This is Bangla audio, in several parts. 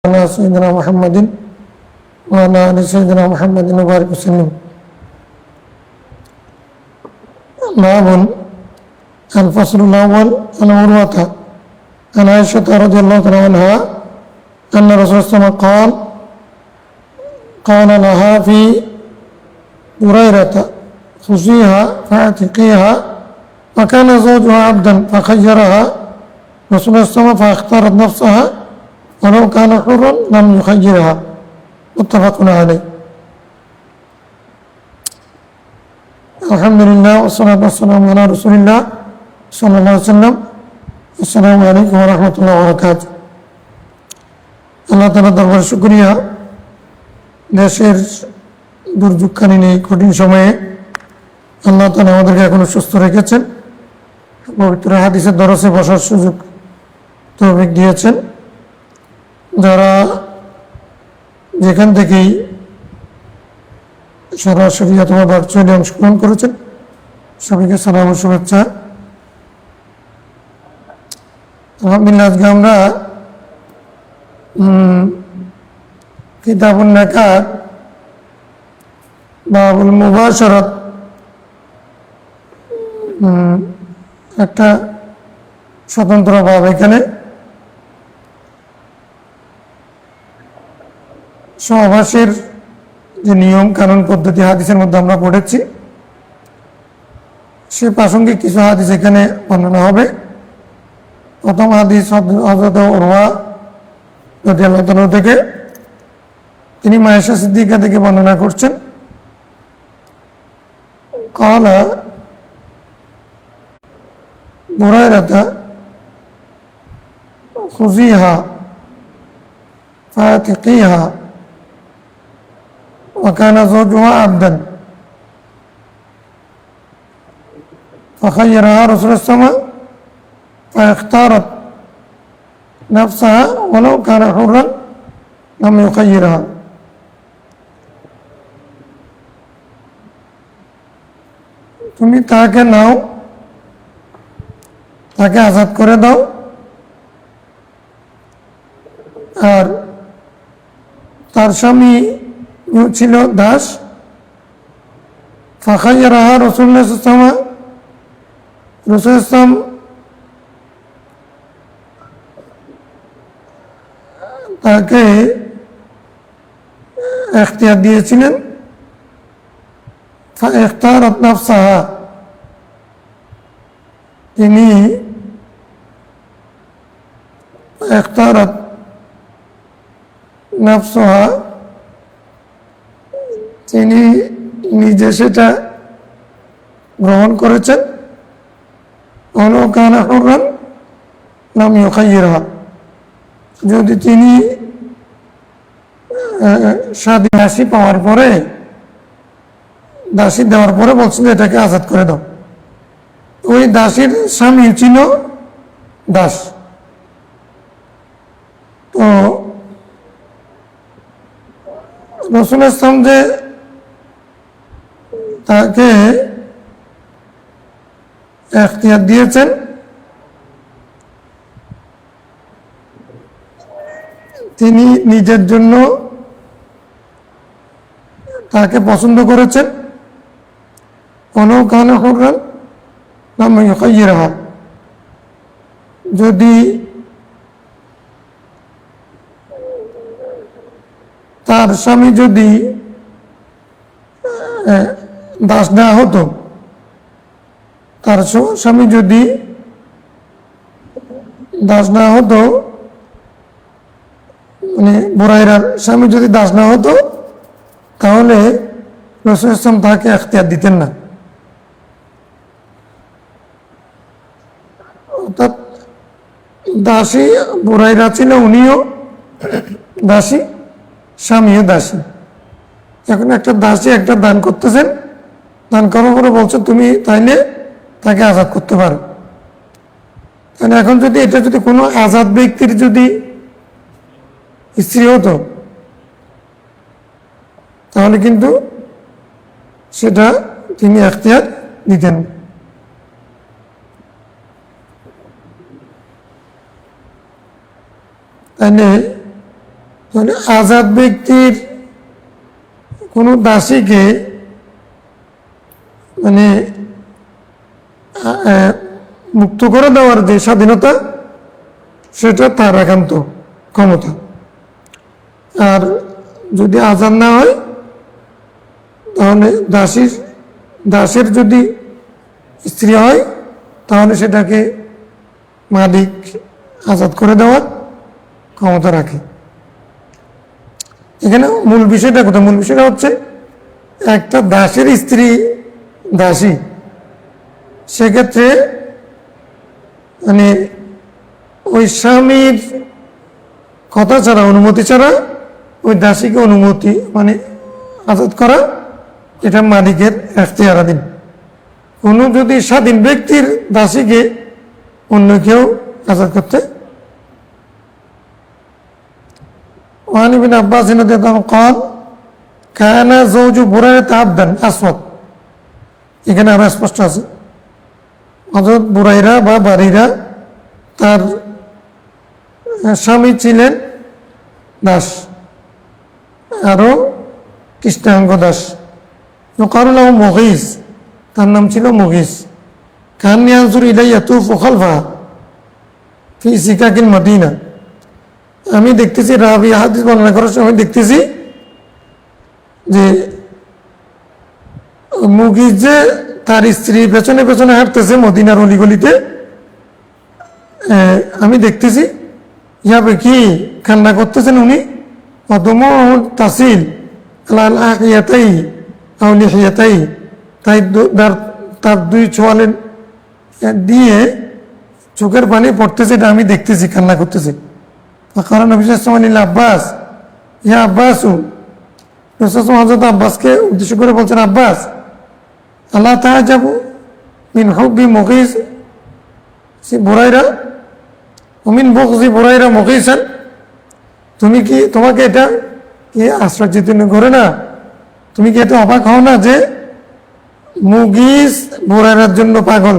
على سيدنا محمد وعلى آل سيدنا محمد وبارك وسلم. باب الفصل الأول عن عروة عن عائشة رضي الله تعالى عنها أن رسول الله صلى الله عليه وسلم قال لها في بريرة خذيها فاعتقيها، وكان زوجها عبدا فخيرها رسول الله صلى الله عليه وسلم فاختارت نفسها ولو كان حرا لم يخيرها. متفق عليه. আলহামদুলিল্লাহ ওয়াসসালাতু ওয়াসসালামু আলা রাসূলিল্লাহ সাল্লাল্লাহু আলাইহি ওয়াসাল্লাম। আসসালামু আলাইকুম ওয়া রাহমাতুল্লাহি ওয়া বারাকাতুহু। আল্লাহ তাআলার দরবারে শুকরিয়া, দেশের দুর্যোগকালীন এই কঠিন সময়ে আল্লাহ তাআলা আমাদেরকে এখনো সুস্থ রেখেছেন, পবিত্র হাদিসের দরসে বসার সুযোগ তৌফিক দিয়েছেন। যারা যেখান থেকেই সরাসরি অথবা ভার্চুয়ালি অংশগ্রহণ করেছেন সবাইকে সালাম ও শুভেচ্ছা। আলহামদুলিল্লাহ, আজকে আমরা কিতাবুন নিকাহ বাবুল মুবাশারাত একটা স্বতন্ত্র ভাব। এখানে সহবাসের যে নিয়ম কানুন পদ্ধতি হাদিসের মধ্যে আমরা পড়েছি, সে প্রাসঙ্গিক কিছু হাদিস এখানে বর্ণনা হবে। প্রথম হাদিস হযরত উরওয়া রাদিয়াল্লাহু তাআলা থেকে, তিনি মা আয়েশা সিদ্দিকা থেকে বর্ণনা করছেন। ক্বালা বুরায়রাতা খুযিহা ফাতিকিহা وكان زوجها عبدا فخيرها رسول الله صلى الله عليه وسلم فاختارت نفسها ولو كان حرا لم يخيرها. তুমি তাকে নাও, তাকে আজাদ করে দাও, আর তার স্বামী ছিল দাস। ফাখাইয়ারাহা রাসূলুল্লাহ সাল্লাল্লাহু আলাইহি ওয়াসাল্লাম, রাসূল ইসলাম তাকে ইখতিয়ার দিয়েছিলেন। ফাইখতারাত নাফসাহা, তিনি ইখতারাত নাফসাহা, তিনি নিজে সেটা গ্রহণ করেছেন। ওয়ালাউ কানা হুররান লাম ইউখাইয়িরহা, যদি তিনি স্বাধীন দাসী পাওয়ার পরে, দাসী দেওয়ার পরে বলছিল এটাকে আজাদ করে দাও, ওই দাসীর স্বামী ছিল দাস। তো রাসূল ইসলাম যে তাকে ইখতিয়ার দিয়েছেন, তিনি নিজের জন্য তাকে পছন্দ করেছেন। ওয়ালাউ কানা হুররান লাম ইউখাইয়িরহা, যদি তার স্বামী যদি দাস না হতো, তার স্বামী যদি দাস না হতো, মানে বুরাইরার স্বামী যদি দাস না হতো, তাহলে রাসূল ইসলাম তাকে ইখতিয়ার দিতেন না। অর্থাৎ দাসী বুরাইরা ছিল, উনিও দাসী, স্বামীও দাসী। এখন একটা দাসী একটা দান করতেছেন, দান করার পরে বলছেন তুমি তাইলে তাকে আজাদ করতে পারো। কারণ এখন যদি এটা যদি কোনো আজাদ ব্যক্তির যদি স্ত্রী হতো, তাহলে কিন্তু সেটা তিনি ইখতিয়ার দিতেন। তাহলে তাহলে আজাদ ব্যক্তির কোনো দাসীকে মানে মুক্ত করে দেওয়ার যে স্বাধীনতা, সেটা তার একান্ত ক্ষমতা। আর যদি আজাদ না হয়, তাহলে দাসের যদি স্ত্রী হয়, তাহলে সেটাকে মালিক আজাদ করে দেওয়ার ক্ষমতা রাখে। এখানে মূল বিষয়টা কোথায়? মূল বিষয়টা হচ্ছে একটা দাসের স্ত্রী দাসী, সেক্ষেত্রে মানে ওই স্বামীর কথা ছাড়া, অনুমতি ছাড়া ওই দাসীকে অনুমতি মানে আজাদ করা, এটা মালিকের এখতিয়ারাধীন। কোনো যদি স্বাধীন ব্যক্তির দাসীকে অন্য কেউ আজাদ করতে। وعن ابن عباس رضي الله عنه قال كان زوج بريرة عبدا أسود। এখানে আরো স্পষ্ট আছে, হযরত বুরাইরা বা বারিরা তার স্বামী ছিলেন দাস, আরো কৃষ্ণাঙ্গ দাস। ইউকালু লাহু মুগীস, তার নাম ছিল মুগীস। কান ইয়ানজুরু ইলাইয়া ইয়াতুফু খালফাহা ফি সিকাকিল মদিনা। আমি দেখতেছি, রাবি হাদিস বর্ণনা করার সময় দেখতেছি যে মুগীস যে তার স্ত্রী পেছনে পেছনে হাঁটতেছে মদিনার অলিগলিতে, আমি দেখতেছি ইয়াবে কি কান্না করতেছেন উনি। তাসিল তাই তার দুই ছোয়ালে দিয়ে চোখের পানি পড়তেছে, এটা আমি দেখতেছি, কান্না করতেছে। কারণ আব্বাস, ইয়া আব্বাসু, হযরত আব্বাসকে উদ্দেশ্য করে বলছেন, আব্বাস আল্লাহ তাআজাবু মিন হুব্বি মুগীস বুরাইরা ওয়া মিন বুগযি বুরাইরা মুগীসান। তোমাকে এটা কি আশ্চর্যিত করে না? তুমি কি এটা অবাক হও না যে মুগীস বুরাইরার জন্য পাগল,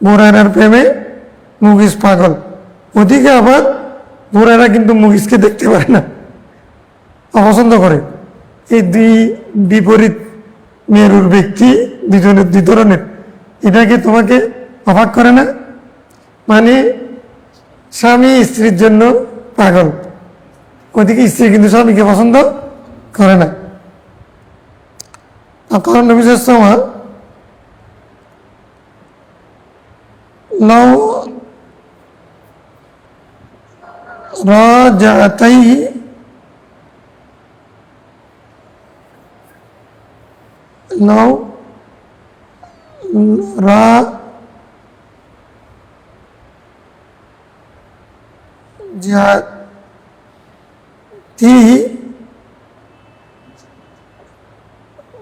বুরাইরার প্রেমে মুগীস পাগল। ওদিকে আবার বুরাইরা কিন্তু মুগীসকে দেখতে পারে না, অপছন্দ করে। এই দুই বিপরীত মেরুর ব্যক্তি, দুজনের দুই ধরনের, এটাকে তোমাকে অবাক করে না? মানে স্বামী স্ত্রীর জন্য পাগল, ওদিকে স্ত্রী কিন্তু স্বামীকে পছন্দ করে না। কারণ নবী সাল্লাল্লাহু আলাইহি ওয়াসাল্লাম লাউ রাজাতাইহি লাউ রাজাতিহি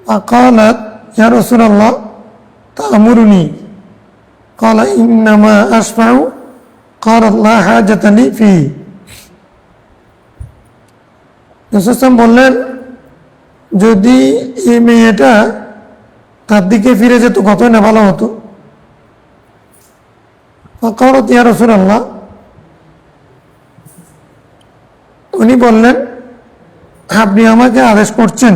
فقالت يا رسول الله تأمرني قال إنما أشفع قال لا حاجة لي فيه। রাসূল বললেন, যদি এই মেয়েটা তার দিকে ফিরে যেত কতই না ভালো হতো। فقالت يا رسول الله, উনি বললেন, আপনি আমাকে আদেশ করছেন।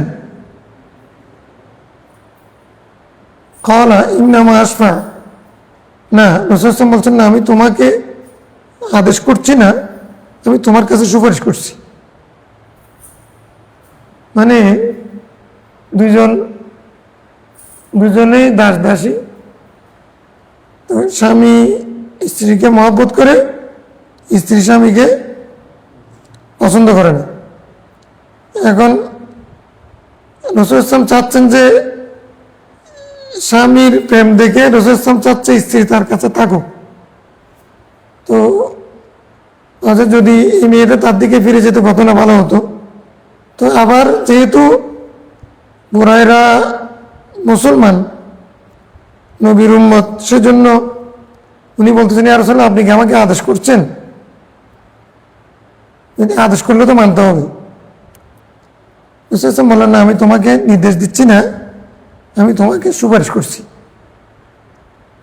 ক্বালা ইন্নামা আশফা, না, রাসূল বলছেন না, আমি তোমাকে আদেশ করছি না, আমি তোমার কাছে সুপারিশ করছি। মানে দুজনেই দাস দাসী, তো স্বামী স্ত্রীকে মহব্বত করে, স্ত্রী স্বামীকে পছন্দ করে না। এখন রাসূল চাচ্ছেন যে স্বামীর প্রেম দেখে রাসূল চাচ্ছে স্ত্রী তার কাছে থাকুক। তো যদি এই মেয়েটা তার দিকে ফিরে যেতে কত না ভালো হতো। তো আবার যেহেতু বুরাইরা মুসলমান, নবীর উম্মত, সেজন্য উনি বলতেছেন, ইয়া রাসূলুল্লাহ, আপনি কি আমাকে আদেশ করছেন? আদেশ করলে তো মানতে হবে। রাসূল বললেন, না, আমি তোমাকে নির্দেশ দিচ্ছি না, আমি তোমাকে সুপারিশ করছি,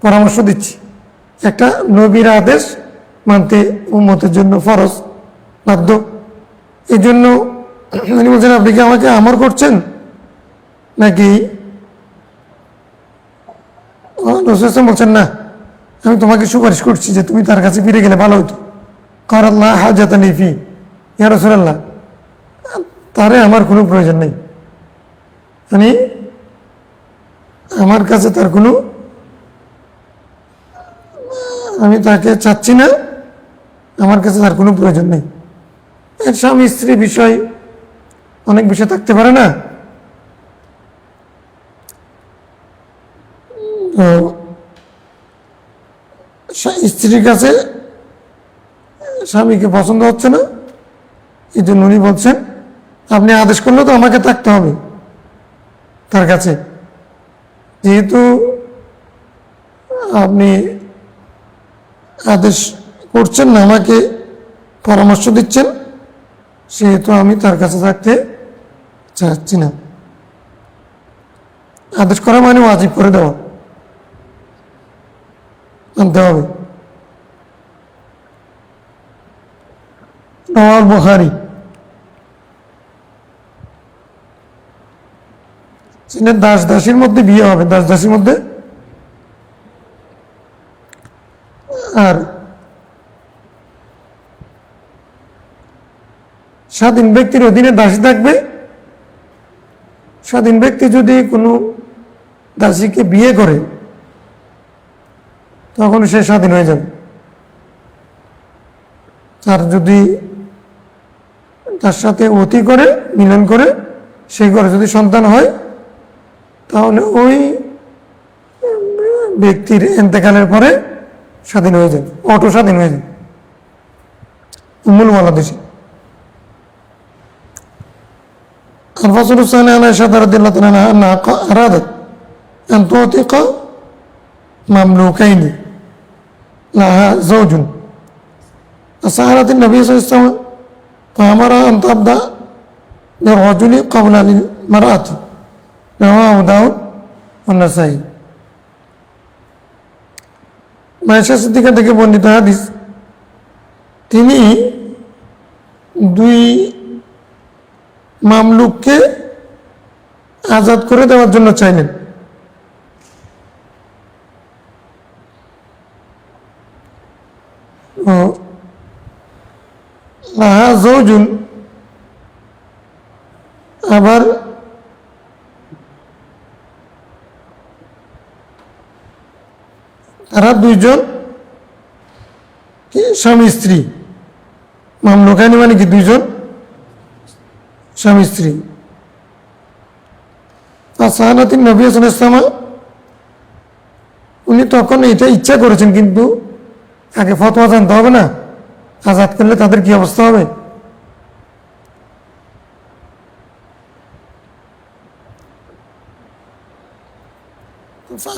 পরামর্শ দিচ্ছি। একটা নবীর আদেশ মানতে উম্মতের জন্য ফরজ, বাধ্য। এই জন্য উনি বলছেন, আপনি কি আমাকে আমর করছেন নাকি? রাসূল সাল্লাল্লাহু বলছেন, না, আমি তোমাকে সুপারিশ করছি যে তুমি তার কাছে ফিরে গেলে ভালো হতো। কার আল্লাহ হাজাতানি ফি, ইয়া রাসূলুল্লাহ, তারে আমার কোনো প্রয়োজন নেই, মানে আমার কাছে তার কোনো, আমি তাকে চাচ্ছি না, আমার কাছে তার কোনো প্রয়োজন নেই। এর স্বামী স্ত্রী বিষয় অনেক বিষয় থাকতে পারে না? তো স্ত্রীর কাছে স্বামীকে পছন্দ হচ্ছে না, এই জন্য উনি বলছেন আপনি আদেশ করলে তো আমাকে থাকতে হবে তার কাছে, যেহেতু আপনি আদেশ করছেন না, আমাকে পরামর্শ দিচ্ছেন, সেহেতু আমি তার কাছে থাকতে চাচ্ছি না। আদেশ করা মানে ওয়াজিব করে দেওয়া, আনতে হবে। রাওয়াহুল বুখারী। দাস দাসীর মধ্যে বিয়ে হবে, দাস দাসীর মধ্যে। আর স্বাধীন ব্যক্তির অধীনে দাসী থাকবে। স্বাধীন ব্যক্তি যদি কোনো দাসীকে বিয়ে করে তখন সে স্বাধীন হয়ে যাবে। তার যদি তার সাথে অতি করে, মিলন করে, সেই ঘরে যদি সন্তান হয়, তাহলে ওই ব্যক্তির ইন্তেকালের পরে স্বাধীন হয়ে যাবে, অটো স্বাধীন হয়ে যাবে। উম্মুল ওয়ালাদেশী। الفصل الثاني عن عائشة رضي الله عنها أنها أرادت أن تعتق مملوكين لها زوج فسألت النبي صلى الله عليه وسلم فأمرها أن تبدأ بالرجل قبل المرأة رواه أبو داود والنسائي। আয়েশা সিদ্দিকা থেকে বর্ণিত হাদিস, তিনি দুই মামলুককে আজাদ করে দেওয়ার জন্য চাইলেন। লাহা যৌজুন, আবার তারা দুইজন স্বামী স্ত্রী, মামলুকানি মানে কি দুইজন স্বামী স্ত্রী। সাহানাতিন নবী সাল্লাল্লাহু আলাইহি ওয়াসাল্লাম, উনি তখন এটা ইচ্ছা করেছেন, কিন্তু আগে ফতোয়া জানতে হবে না, আজাদ করলে তাদের কি অবস্থা হবে।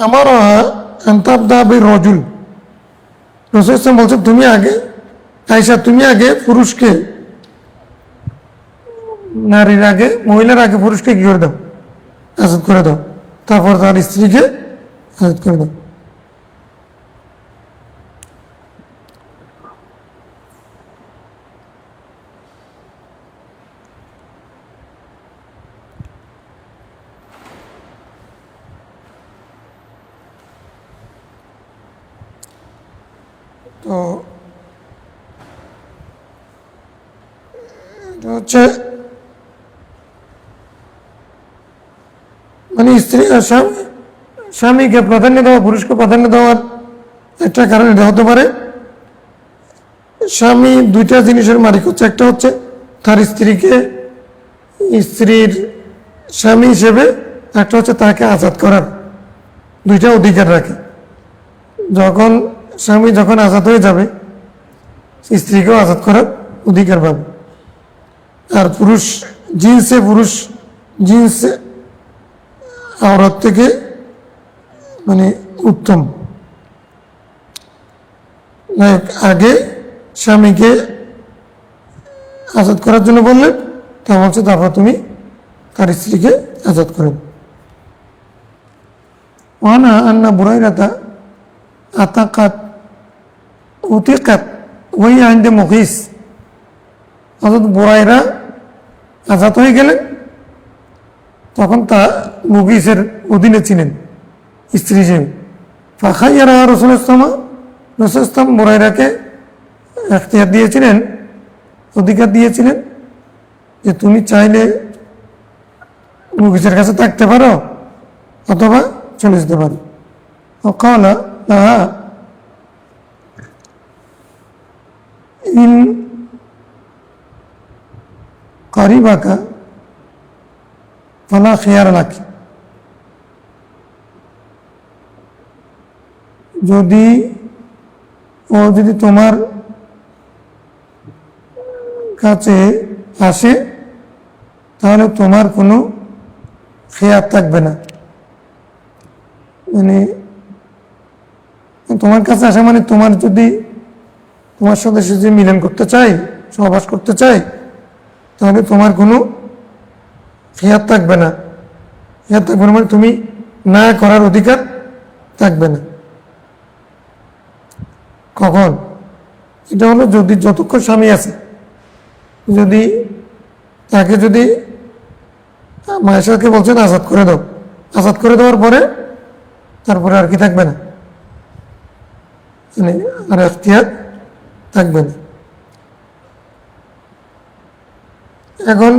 আমার রজুল, রাসূল সাল্লাল্লাহু বলছে তুমি আগে, আয়েশা তুমি আগে পুরুষকে, নারীর আগে, মহিলার আগে পুরুষকে কি করে দাও, আজাদ করে দাও, তারপর তার স্ত্রীকে আজাদ করে দাও। তো এটা হচ্ছে মানে স্ত্রী স্বামীকে প্রাধান্য দেওয়া, পুরুষকে প্রাধান্য দেওয়ার একটা কারণ এটা হতে পারে, স্বামী দুইটা জিনিসের মালিক হচ্ছে, একটা হচ্ছে তার স্ত্রীকে স্ত্রীর স্বামী হিসেবে, একটা হচ্ছে তাকে আজাদ করার, দুইটা অধিকার রাখে। যখন স্বামী যখন আজাদ হয়ে যাবে, স্ত্রীকেও আজাদ করার অধিকার পাবে। আর পুরুষ জিন্স আওরাত থেকে মানে উত্তম, আগে স্বামীকে আজাদ করার জন্য বললেন, তা বলছে তারপর তুমি তার স্ত্রীকে আজাদ করেন। ওয়ানা আন্না বুরাইরাতা আতাকাত উতিকাত ওই আইনতে মুখিস অর্থাৎ বুরাইরা আজাদ হয়ে গেলেন, তখন তা মুগিসের অধীনে ছিলেন স্ত্রী হিসেবে। ফাখাইয়ারা রসুল ইসলামা, রসুল ইসলাম বুরাইরাকে এখতিয়ার দিয়েছিলেন, অধিকার দিয়েছিলেন যে তুমি চাইলে মুগিসের কাছে থাকতে পারো অথবা চলে যেতে পারো। অকালা লাহা ইন করিবাকা ফালা খিয়ার লাকি, যদি তোমার কাছে আসে তাহলে তোমার কোনো খেয়ার থাকবে না। মানে তোমার কাছে আসা মানে তোমার সাথে সে যে মিলন করতে চাই, সহবাস করতে চাই, তাহলে তোমার কোনো খেয়ার থাকবে না। খেয়ার থাকবে না মানে তুমি না করার অধিকার থাকবে না। কখন? এটা হলো যদি যতক্ষণ স্বামী আছে, যদি তাকে যদি মায়েশাকে বলছেন আজাদ করে দাও, আজাদ করে দেওয়ার পরে তারপরে আর কি থাকবে না, মানে আর এখতিয়ার থাকবে না। এখন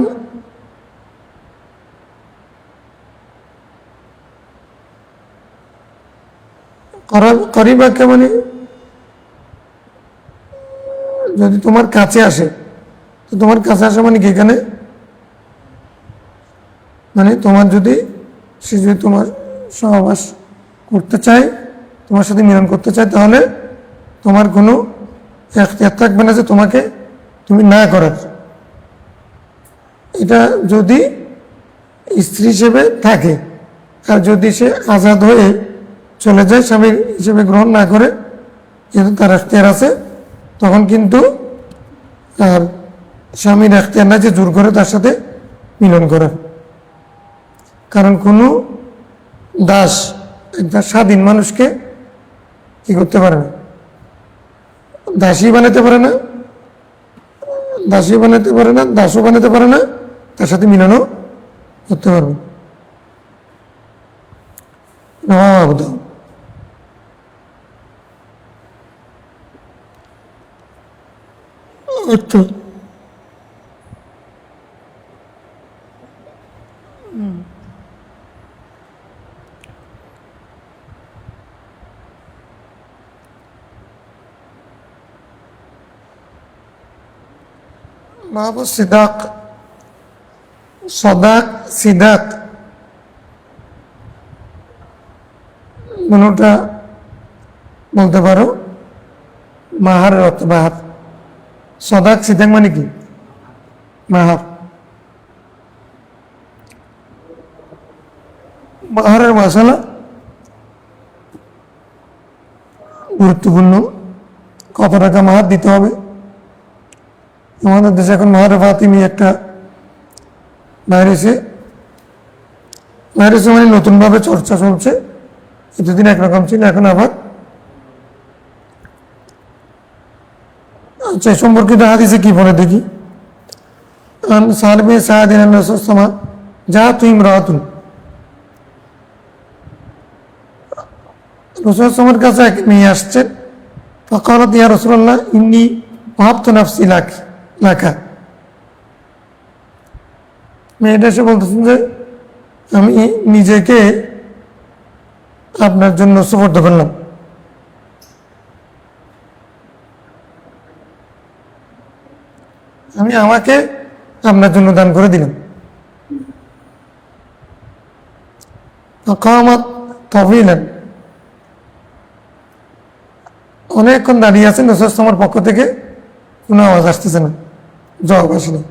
করিবাকে মানে যদি তোমার কাছে আসে, তো তোমার কাছে আসা মানে কি এখানে, মানে সে যদি তোমার সহবাস করতে চায়, তোমার সাথে মিলন করতে চায়, তাহলে তোমার কোনো এখতিয়ার থাকবে না যে তুমি না করার। এটা যদি স্ত্রী হিসেবে থাকে, আর যদি সে আজাদ হয়ে চলে যায় স্বামী হিসেবে গ্রহণ না করে, যেহেতু তার এখতিয়ার আছে, তখন কিন্তু আর স্বামীর এখতিয়ার না যে জোর করে তার সাথে মিলন করার। কারণ কোনো দাস একটা স্বাধীন মানুষকে কি করতে পারে না, দাসী বানাতে পারে না, দাসও বানাতে পারে না, তার সাথে মিলনও করতে পারবে না। আচ্ছা, বাবু সিদাক, সিদাক কোনটা বলতে পারো, মাহারের অর্থ মাহার। সদাক সিদাক মানে কি? মাহার। মাহারের মশালা গুরুত্বপূর্ণ, কত টাকা মাহার দিতে হবে। আমাদের দেশে এখন মাহারে ফাতিমি একটা বাইরেছে মানে নতুনভাবে চর্চা চলছে। এতদিন একরকম ছিল, এখন আবার আচ্ছা সম্পর্কিত হাদিসে কি বলে দেখি। সালবে সাহাদিন রাসূলুল্লাহ যা তুই ইমরাতুন, রাসূলুল্লাহর কাছে এক মেয়ে আসছেন। ফাকালাত ইয়া রাসূলুল্লাহ ইন্নী ওয়াহাবতু নাফসি লাকা। মেয়েটা এসে বলতেছেন যে আমি নিজেকে আপনার জন্য সুপর্দ করলাম। আমি আমাকে আপনার জন্য দান করে দিলাম। অনেকক্ষণ দাঁড়িয়ে আছেন, রাসূলুল্লাহর পক্ষ থেকে কোনো আওয়াজ আসতেছে না, জবাব আসেনি।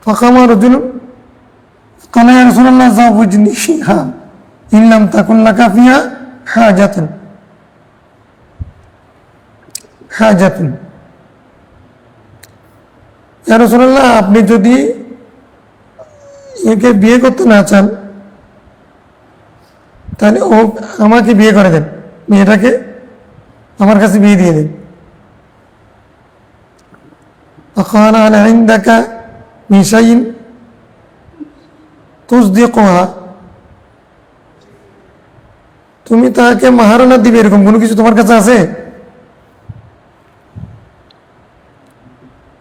ফাকামা রাজুলুন ক্বালা ইয়া রাসূলুল্লাহ যাওয়াজনিহা ইন লাম তাকুন লাকা ফিহা হাজাতুন। ইয়া রাসূলুল্লাহ, আপনি যদি একে বিয়ে করতে না চান তাহলে আমাকে বিয়ে করে দেন, মেয়েটাকে আমার কাছে বিয়ে দিয়ে দেন। فقال هل عندك من شيء تصدقها, তুমি তাকে মাহারানা দিবে এরকম কোনো কিছু তোমার কাছে আছে?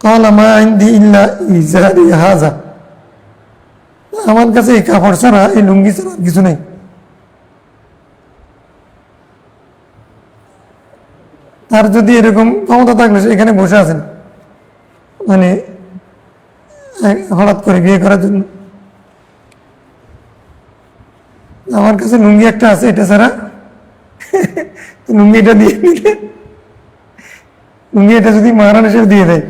قال ما عندي إلا إزاري هذا, আমার কাছে এই কাপড় ছাড়া, এই লুঙ্গি ছাড়া কিছু নেই। তার যদি এরকম ক্ষমতা থাকলে সে এখানে বসে আছেন মানে হঠাৎ করে বিয়ে করার জন্য, আমার কাছে লুঙ্গি একটা আছে, এটা ছাড়া লুঙ্গি এটা দিয়ে দিলে, লুঙ্গি এটা যদি মাহারান হিসেবে দিয়ে দেয়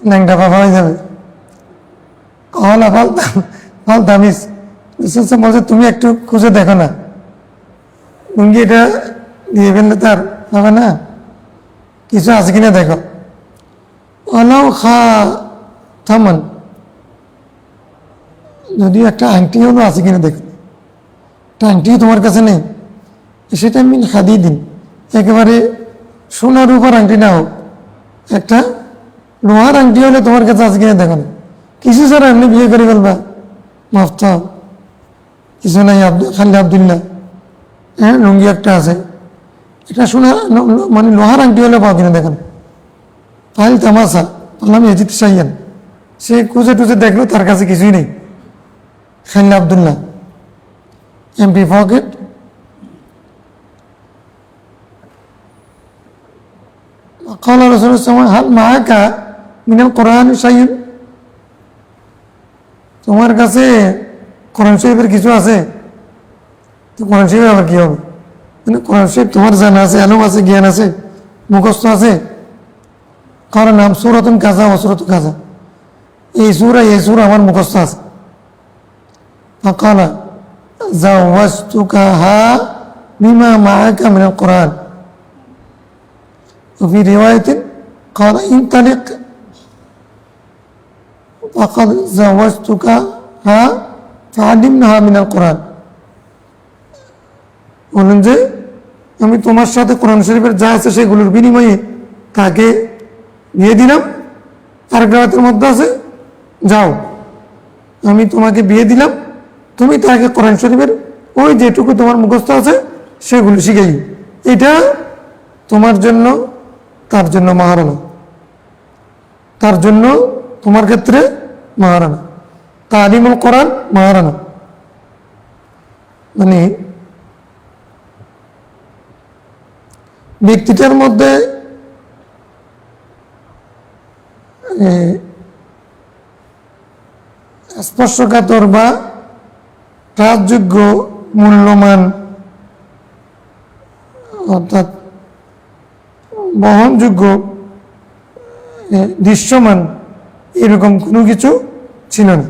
ল্যাংটা পাফা হয়ে যাবে। ফল দামিস বলছে তুমি একটু খুঁজে দেখো না, লুঙ্গি এটা দিয়ে ফেললে তার হবে না, কিছু আছে কিনা দেখো। অলাও খা থামান, যদিও একটা আংটি হলো আছে কিনা দেখো, একটা আংটিও তোমার কাছে নেই, সেটা মিন হাদিদিন, একেবারে সোনার উপর আংটি না হোক, একটা লোহার আংটি হলে তোমার কাছে আছে কিনা দেখো না, কিছু ছাড়া এমনি বিয়ে করে ফেলবা, মাফতা কিছু নাই, খালি আবদুল্লাহ, হ্যাঁ লুঙ্গি একটা আছে, এটা শোনা মানে লোহার আংটি হলে পাও কিনা দেখেন। ফাইল তামাশা বললাম এজিত সাইয়ান, সে খুঁজে টুজে দেখলো তার কাছে কিছুই নেই, খালি আবদুল্লাহ এমপি পকেট। قال رسول الله صلى الله عليه وسلم هل معك من القرآن شيء, তোমার কাছে কোরআন শরীফের কিছু আছে? তো কোরআন শরীফ আবার কি হবে, মানে কোরআন শরীফ তোমার জানা আছে, আলম আছে, জ্ঞান আছে, মুখস্থ আছে? কারণ নাম সূরাতুন কাযা ওয়া সূরাতুন কাযা, এই সূরা আমার মুখস্থ আছে। فقال زوجتكها بما معك من القرآن, وفي رواية قال انطلق فقد زوجتكها فعلمناها من القرآن, বলেন যে আমি তোমার সাথে কোরআন শরীফের যা আছে সেগুলোর বিনিময়ে তাকে বিয়ে দিলাম। আরেক রাতের মধ্যে আছে যাও আমি তোমাকে বিয়ে দিলাম, তুমি তাকে কোরআন শরীফের ওই যেটুকু তোমার মুখস্থ আছে সেগুলো শিখাই, এটা তোমার জন্য তার জন্য মাহারানা, তার জন্য তোমার ক্ষেত্রে মাহারানা, তালিমুল কোরআন মাহারানা, মানে ব্যক্তিটার মধ্যে স্পর্শকাতর বা গ্রহণযোগ্য মূল্যমান অর্থাৎ বহনযোগ্য দৃশ্যমান এরকম কোনো কিছু ছিল না,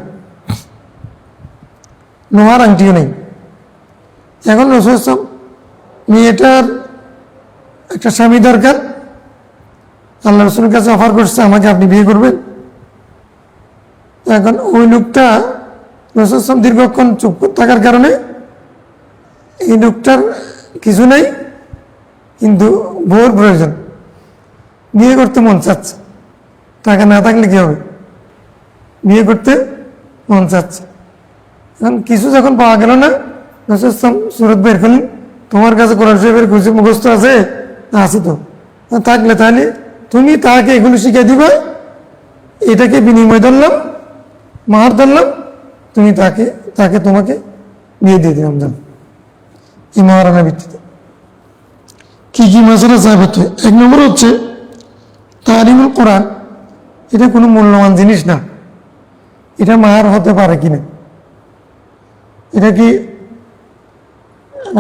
লোহার আংটিও নেই। এখন রাসূল মেয়েটার একটা স্বামী দরকার, আল্লাহ রাসূলের কাছে অফার করছে আমাকে আপনি বিয়ে করবেন। এখন ওই লোকটা রাসূল দীর্ঘক্ষণ চুপ থাকার কারণে এই লোকটার কিছু নাই, কিন্তু বউর প্রয়োজন, বিয়ে করতে মন চাচ্ছে, টাকা না থাকলে কি হবে, বিয়ে করতে মন চাচ্ছে। এখন কিছু যখন পাওয়া গেল না, রাসূল সূরত বের করলেন, তোমার কাছে কোরআন শরীফের কিছু মুখস্থ আছে? আছে তো, থাকলে তাহলে তুমি তাকে এগুলো শিখিয়ে দিবা, এটাকে বিনিময় ধরলাম, মাহার ধরলাম, তুমি তাকে তোমাকে বিয়ে দিয়ে দিলাম। জান এই মাহারানার ভিত্তিতে কি কি মাসালা সাহেব হচ্ছে, এক নম্বর হচ্ছে তালিমুল কোরআন, এটা কোনো মূল্যবান জিনিস না, এটা মাহার হতে পারে কিনা, এটা কি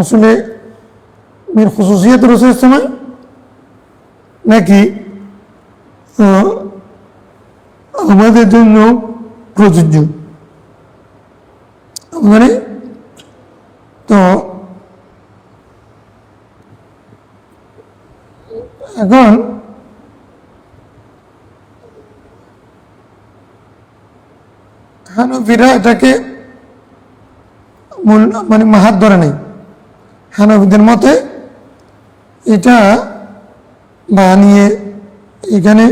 আসলে মেয়ের খুসুসিয়াত রসুলের সময় নাকি আমাদের জন্য প্রযোজ্য, মানে তো এখন হানাফিরা এটাকে মূল মানে মাহাত ধরে নেই। হানাফিদের মতে এটা বানিয়ে এখানে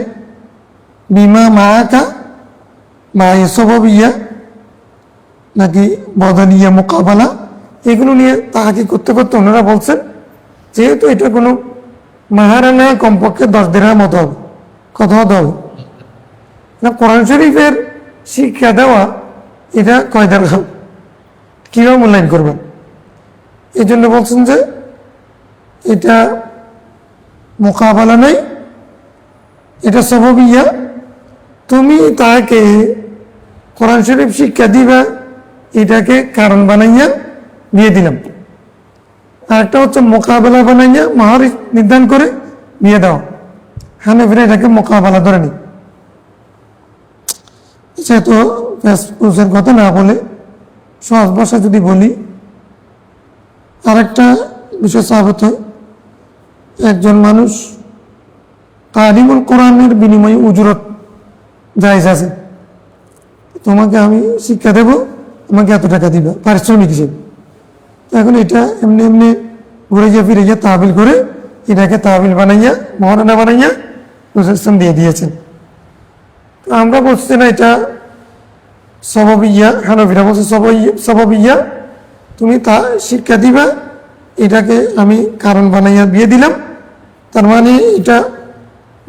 বিমা মায়াকা বা এসবিয়া নাকি বদনিয়া মোকাবেলা এগুলো নিয়ে তাহাকি করতে করতে ওনারা বলছেন যেহেতু এটা কোনো মাহারানা কমপক্ষে 10 দিরহাম মতো হবে। কত হতে হবে না? কোরআন শরীফের শিক্ষা দেওয়া এটা কয় দিরহাম, কীভাবে মূল্যায়ন করবেন? এই জন্য বলছেন যে এটা মোকাবেলা নেই, এটা সববিয়া। তুমি তাকে কোরআন শরীফ শিক্ষা দিবা, এটাকে কারণ বানাইয়া বিয়ে দিলাম। আর একটা হচ্ছে মোকাবেলা বানাইয়া মাহার নির্ধারণ করে বিয়ে দাও। হানাফিরা এটাকে মোকাবেলা ধরে নি। সেহেতু ফেসবুকের কথা না বলে সহজ ভাষা যদি বলি, আরেকটা বিষয় সাবিত হয়, একজন মানুষ তালিমুল কোরআনের বিনিময়ে উজরত জায়েজ আছে। তোমাকে আমি শিক্ষা দেব, আমাকে এত টাকা দিবে পারিশ্রমিক হিসেবে। এখন এটা এমনি এমনি ঘুরে গিয়ে ফিরে গিয়ে তাহবিল করে এটাকে তাহবিল বানাইয়া মহারানা বানাইয়া রসুল দিয়ে দিয়েছেন। তো আমরা বলছি না এটা সবাবিয়া, হানাফিরা বলছে সবাবিয়া, তুমি তা শিক্ষা দিবা, এটাকে আমি কারণ বানাইয়া বিয়ে দিলাম। তার মানে এটা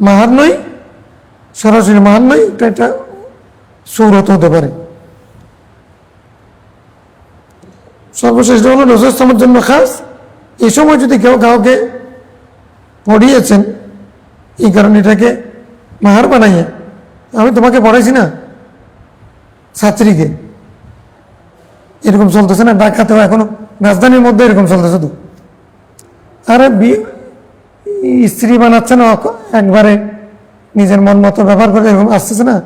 মাহার নয়, সরাসরি মাহার নয়, এটা সৌরত হতে পারে। সর্বশেষ হলো রসুল ইসলামের জন্য খাস। এই সময় যদি কেউ কাউকে পড়িয়েছেন এই কারণে এটাকে মাহার বানাইয়া, আমি তোমাকে পড়াইছি না ছাত্রীকে, এরকম চলতেছে না? ঢাকাতেও এখনো রাজধানীর মধ্যে এরকম চলতেছে। তো আরে স্ত্রী বানাচ্ছে না একবারে নিজের মন মতো ব্যবহার করে, এরকম আসতেছে না?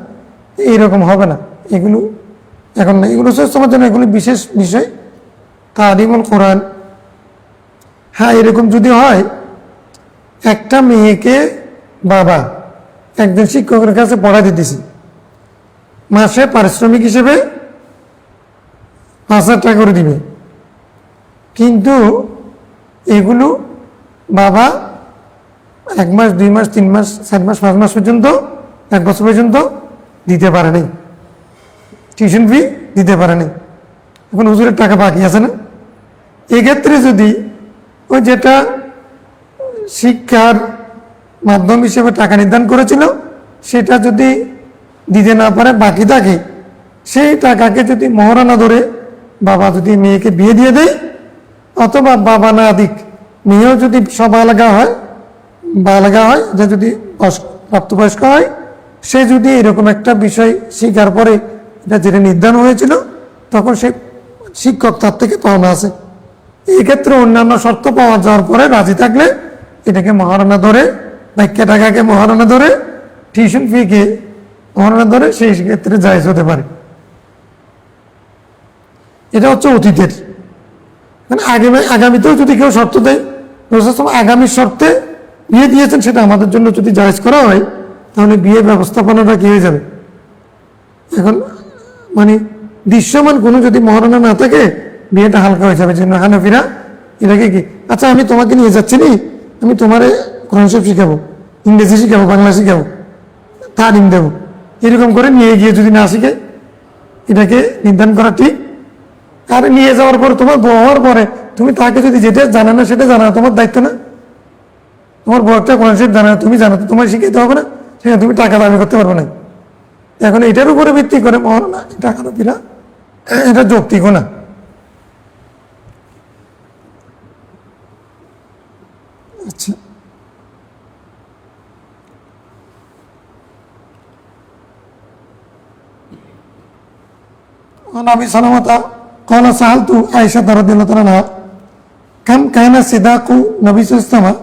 এইরকম হবে না, এগুলো এখন না। এগুলো সমাজের জন্য এগুলো বিশেষ বিষয়, তালিমুল কোরআন। হ্যাঁ, এরকম যদি হয়, একটা মেয়েকে বাবা একজন শিক্ষকের কাছে পড়া দিতেছি, মাসে পারিশ্রমিক হিসেবে 5,000 টাকা করে দিবে, কিন্তু এগুলো বাবা 1 মাস 2 মাস 3 মাস 4 মাস 5 মাস পর্যন্ত 1 বছর পর্যন্ত দিতে পারে নাই, টিউশন ফি দিতে পারে নাই। এখন হুজুরের টাকা বাকি আছে না? এক্ষেত্রে যদি ওই যেটা শিক্ষার মাধ্যম হিসেবে টাকা নির্ধারণ করেছিল সেটা যদি দিতে না পারে বাকি থাকে, সেই টাকাকে যদি মহারানা ধরে বাবা যদি মেয়েকে বিয়ে দিয়ে দেয়, অথবা বাবা না দিক, মেয়েও যদি বালাগা হয়, যে যদি প্রাপ্তবয়স্ক হয়, সে যদি এরকম একটা বিষয় শিকার পরে এটা যেটা নির্ধারণ হয়েছিল, তখন সে শিক্ষক তার থেকে পাওনা আছে। এই ক্ষেত্রে অন্যান্য শর্ত পাওয়া যাওয়ার পরে রাজি থাকলে এটাকে মহারানা ধরে, বাক্যা টাকাকে মহারানা ধরে, টিউশন ফিকে মহারানা ধরে, সেই ক্ষেত্রে জায়েজ হতে পারে। এটা হচ্ছে অতীতের। মানে আগামীতেও যদি কেউ শর্ত দেয়, আগামী শর্তে বিয়ে দিয়েছেন, সেটা আমাদের জন্য যদি জায়েজ করা হয়, তাহলে বিয়ে ব্যবস্থাপনাটা কি হয়ে যাবে? এখন মানে দৃশ্যমান কোনো যদি মহারণা না থাকে, বিয়েটা হালকা হয়ে যাবে। জন্য হানাফিরা এটাকে কি, আচ্ছা আমি তোমাকে নিয়ে যাচ্ছি নি, আমি তোমারে কোরআন শরীফ শিখাবো, ইংরেজি শিখাবো, বাংলা শিখাবো, তালিম দেবো, এরকম করে নিয়ে গিয়ে যদি না শিখে, এটাকে নির্ধারণ করা ঠিক। আর নিয়ে যাওয়ার পরে, তোমার বউ হওয়ার পরে তুমি তাকে যদি যেটা জানা না সেটা জানা, তোমার দায়িত্ব না? তোমার বউ একটা কোরআন শরীফ জানা, তুমি জানো, তো তোমার শিখাইতে হবে না? সেখানে তুমি টাকা দাবি করতে পারবে না। এখন এটার উপরে ভিত্তি করে মহারণা, টাকা দাবিরা এটা যৌক্তিক না। আচ্ছা, নবী সালামাতা قال سألت عائشة رضي الله عنها كم كان صداق নবী সাল্লাল্লাহু আলাইহি ওয়াসাল্লাম,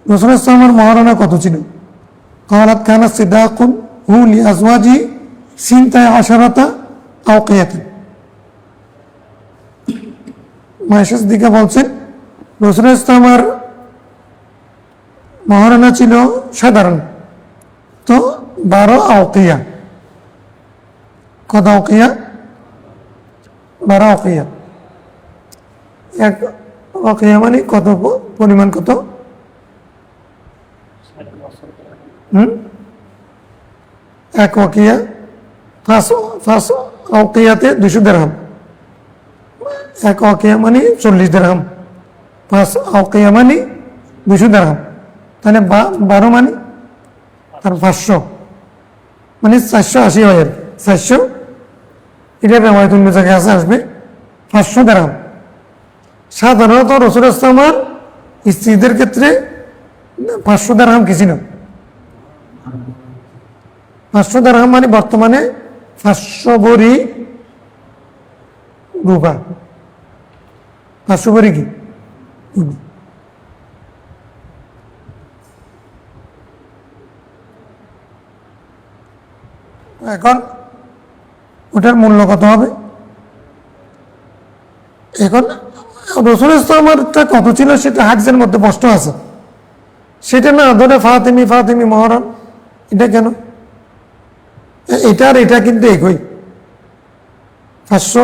রাসূল সাল্লাল্লাহু আলাইহি ওয়াসাল্লামের মহারণা কত ছিল? قالت كان صداق هو لأزواجه 12 أوقية। মায়েশা সিদ্দিকা বলছেন, রাসূল সাল্লাল্লাহু আলাইহি ওয়াসাল্লামের মহারণা ছিল সাধারণ তো 12 আওকিয়া। কত আওকিয়া? 12 অকিয়া। 1 অকিয়া মানে কত পরিমাণ কত? 1 অকিয়া 5 অকিয়াতে 200 দিরহাম। 1 অকিয়া মানে 40 দিরহাম। 5 অকিয়া মানে 200 দিরহাম। তাহলে 12 মানে আর 500 মানে 480 হয়। 400 এটা রেওয়ায়াতুল জায়গায় আসবে 500 দিরহাম। সাধারণত রাসূল ইসলামের স্ত্রীদের ক্ষেত্রে 500 দিরহাম কিছু না। 500 দিরহাম মানে বর্তমানে 500 ভরি রূপা। 500 ভরি কি? এখন ওটার মূল্য কত হবে? এখন রাসূল ইসলামেরটা কত ছিল সেটা হাদিসের মধ্যে স্পষ্ট আছে। সেটা না ধরে ফাতিমি মহরণ, এটা কেন? এটার এটা কিন্তু একই 500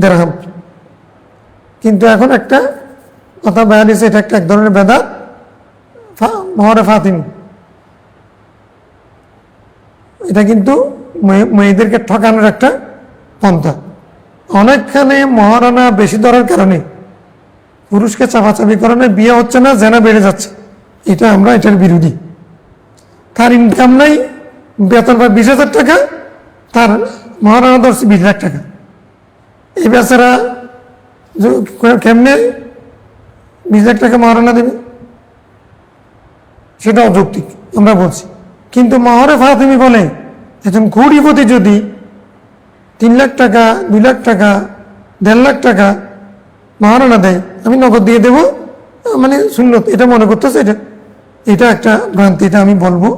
দিরহাম। কিন্তু এখন একটা কথা বয়ান দিয়েছে, এটা একটা এক ধরনের বেদাত, মহরে ফাতিমি। এটা কিন্তু মেয়েদেরকে ঠকানোর একটা পন্থা। অনেকখানে মহারানা বেশি ধরার কারণে পুরুষকে চাপাচাপি কারণে বিয়ে হচ্ছে না, জেনা বেড়ে যাচ্ছে। এটা আমরা এটার বিরোধী। তার ইনকাম নাই, বেতন পায় 20,000 টাকা, তার মহারানা ধরছে 20 লাখ টাকা। এই বেচারা কেমনে 20 লাখ টাকা মহারানা দেবে? সেটা অযৌক্তিক আমরা বলছি। কিন্তু মহরে ফাতিমি বলে একজন কোটিপতি যদি 3 লাখ টাকা, 2 লাখ টাকা, 1.5 লাখ টাকা মহারানা দেয়, আমি নগদ দিয়ে দেব, মানে সুন্নত এটা মনে করতেছে। এটা একটা ভ্রান্তি, এটা আমি বলবো।